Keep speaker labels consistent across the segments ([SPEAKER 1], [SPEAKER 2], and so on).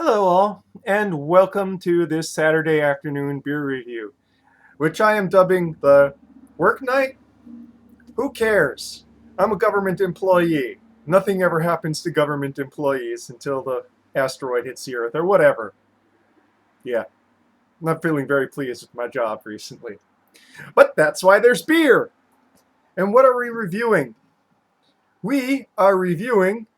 [SPEAKER 1] Hello, all, and welcome to this Saturday afternoon beer review, which I am dubbing the work night. Who cares? I'm a government employee. Nothing ever happens to government employees until the asteroid hits the Earth or whatever. Yeah, I'm not feeling very pleased with my job recently. But that's why there's beer! And what are we reviewing? We are reviewing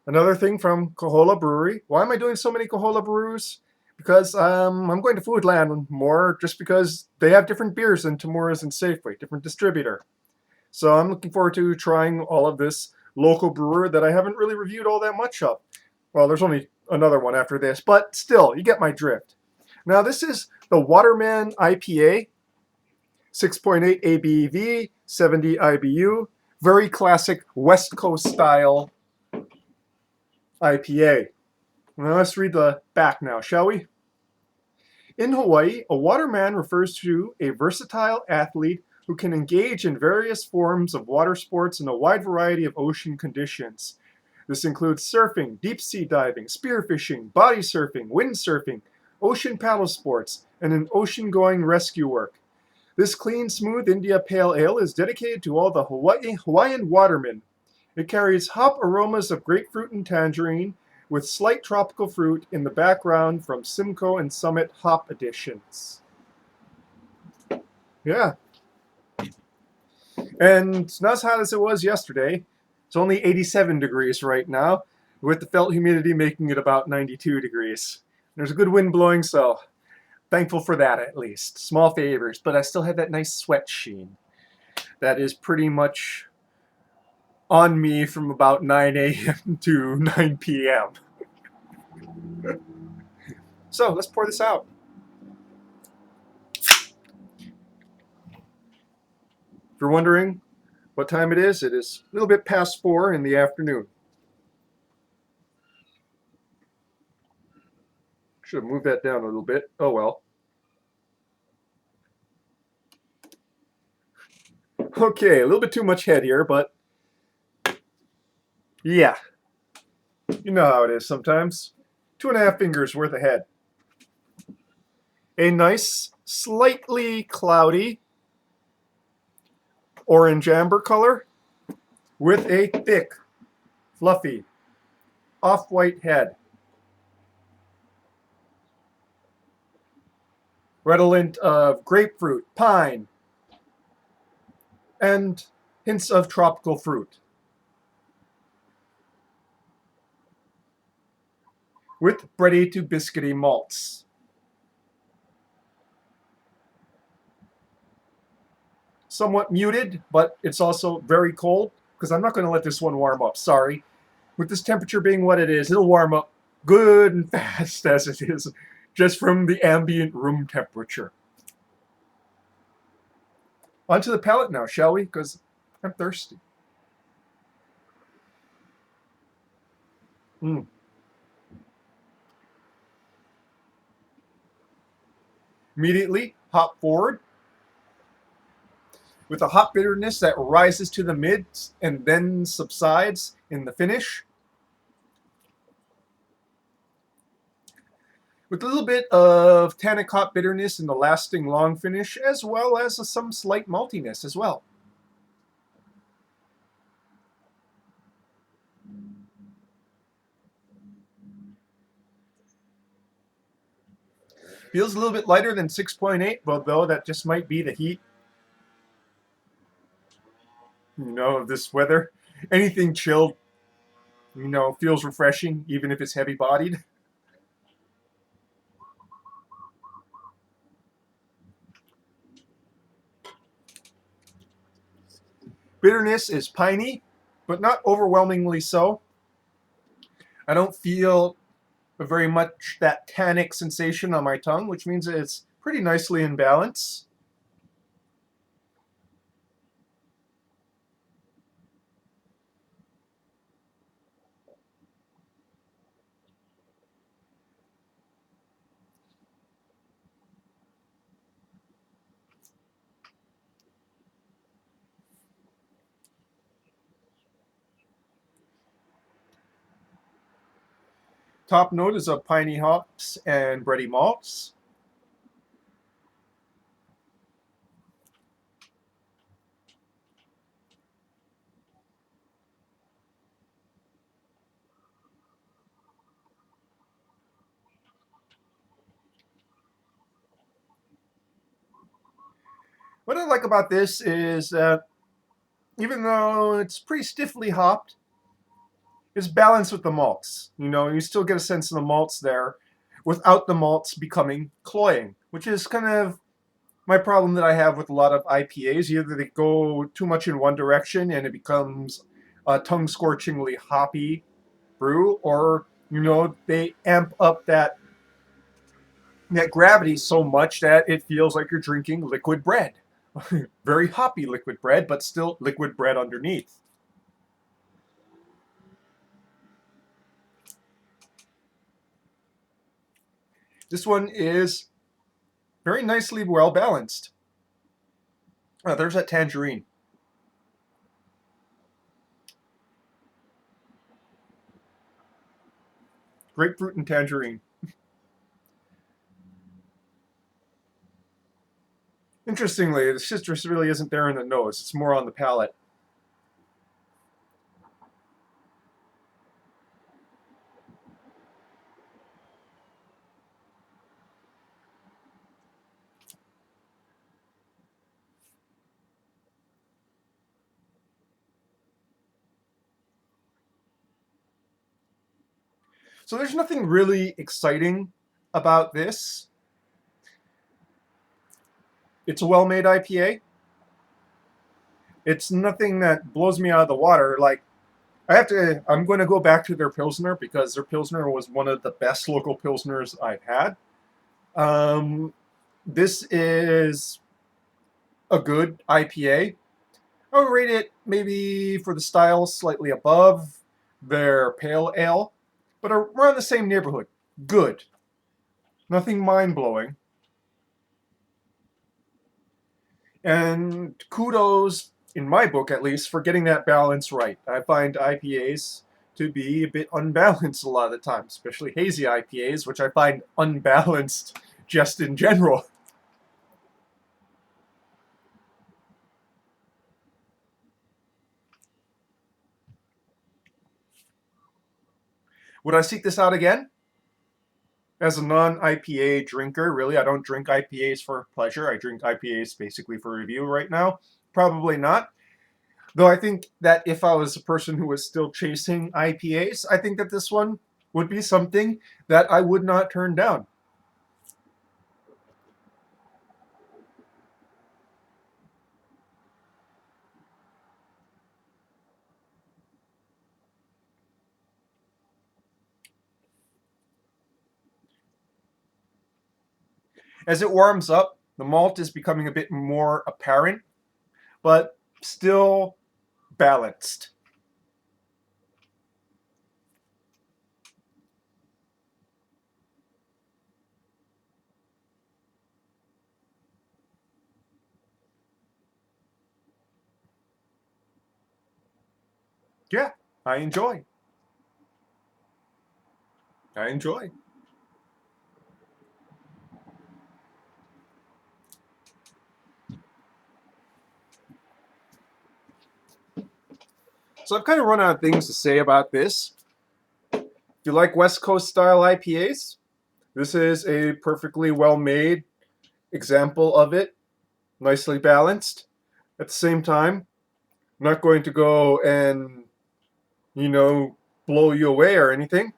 [SPEAKER 1] another thing from Kohola Brewery. Why am I doing so many Kohola brews? Because I'm going to Foodland more just because they have different beers than Tamura's and Safeway, different distributor. So I'm looking forward to trying all of this local brewer that I haven't really reviewed all that much of. Well, there's only another one after this, but still, you get my drift. Now, this is the Waterman IPA, 6.8 ABV, 70 IBU, very classic West Coast style IPA. Now let's read the back now, shall we? In Hawaii, a waterman refers to a versatile athlete who can engage in various forms of water sports in a wide variety of ocean conditions. This includes surfing, deep sea diving, spearfishing, body surfing, windsurfing, ocean paddle sports, and an ocean-going rescue work. This clean, smooth India Pale Ale is dedicated to all the Hawaiian watermen. It carries hop aromas of grapefruit and tangerine, with slight tropical fruit in the background from Simcoe and Summit hop additions. Yeah, and it's not as hot as it was yesterday. It's only 87 degrees right now, with the felt humidity making it about 92 degrees. There's a good wind blowing, so thankful for that at least. Small favors, but I still have that nice sweat sheen. That is pretty much on me from about 9 a.m. to 9 p.m. So let's pour this out. If you're wondering what time it is a little bit past 4 in the afternoon. Should have moved that down a little bit. Oh well. Okay, a little bit too much head here, but yeah, you know how it is sometimes. 2.5 fingers worth of head. A nice, slightly cloudy orange amber color with a thick, fluffy, off-white head. Redolent of grapefruit, pine, and hints of tropical fruit. With bready to biscuity malts. Somewhat muted, but it's also very cold because I'm not going to let this one warm up. Sorry. With this temperature being what it is, it'll warm up good and fast as it is just from the ambient room temperature. Onto the palate now, shall we? Because I'm thirsty. Mm. Immediately, hop forward with a hop bitterness that rises to the mids and then subsides in the finish. With a little bit of tannic hop bitterness in the lasting long finish, as well as some slight maltiness as well. Feels a little bit lighter than 6.8, but though that just might be the heat. Of this weather. Anything chilled, feels refreshing, even if it's heavy bodied. Bitterness is piney, but not overwhelmingly so. I don't feel very much that tannic sensation on my tongue, which means it's pretty nicely in balance. Top note is of piney hops and bready malts. What I like about this is that even though it's pretty stiffly hopped, it's balanced with the malts. You know, you still get a sense of the malts there without the malts becoming cloying, which is kind of my problem that I have with a lot of IPAs. Either they go too much in one direction and it becomes a tongue-scorchingly hoppy brew, or they amp up that gravity so much that it feels like you're drinking liquid bread. Very hoppy liquid bread, but still liquid bread underneath. This one is very nicely well balanced. There's that tangerine. Grapefruit and tangerine. Interestingly, the citrus really isn't there in the nose. It's more on the palate. So there's nothing really exciting about this. It's a well-made IPA. It's nothing that blows me out of the water. Like, I'm going to go back to their Pilsner because their Pilsner was one of the best local Pilsners I've had. This is a good IPA. I would rate it maybe for the style slightly above their pale ale, but around the same neighborhood. Good. Nothing mind-blowing. And kudos, in my book at least, for getting that balance right. I find IPAs to be a bit unbalanced a lot of the time, especially hazy IPAs, which I find unbalanced just in general. Would I seek this out again? As a non-IPA drinker, really, I don't drink IPAs for pleasure. I drink IPAs basically for review right now. Probably not. Though I think that if I was a person who was still chasing IPAs, I think that this one would be something that I would not turn down. As it warms up, the malt is becoming a bit more apparent, but still balanced. Yeah, I enjoy. I enjoy. So I've kind of run out of things to say about this. If you like West Coast style IPAs, this is a perfectly well made example of it. Nicely balanced. At the same time, not going to go and, you know, blow you away or anything,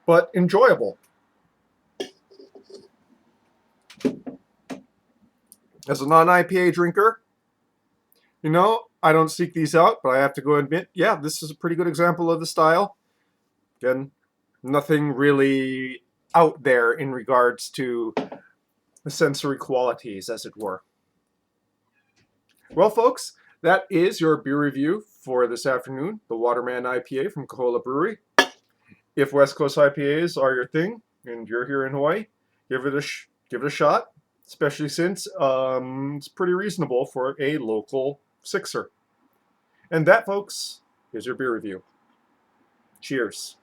[SPEAKER 1] but enjoyable. As a non IPA drinker, I don't seek these out, but I have to go and admit, yeah, this is a pretty good example of the style. Again, nothing really out there in regards to the sensory qualities, as it were. Well, folks, that is your beer review for this afternoon, the Waterman IPA from Kohola Brewery. If West Coast IPAs are your thing and you're here in Hawaii, give it a shot, especially since it's pretty reasonable for a local sixer. And that, folks, is your beer review. Cheers.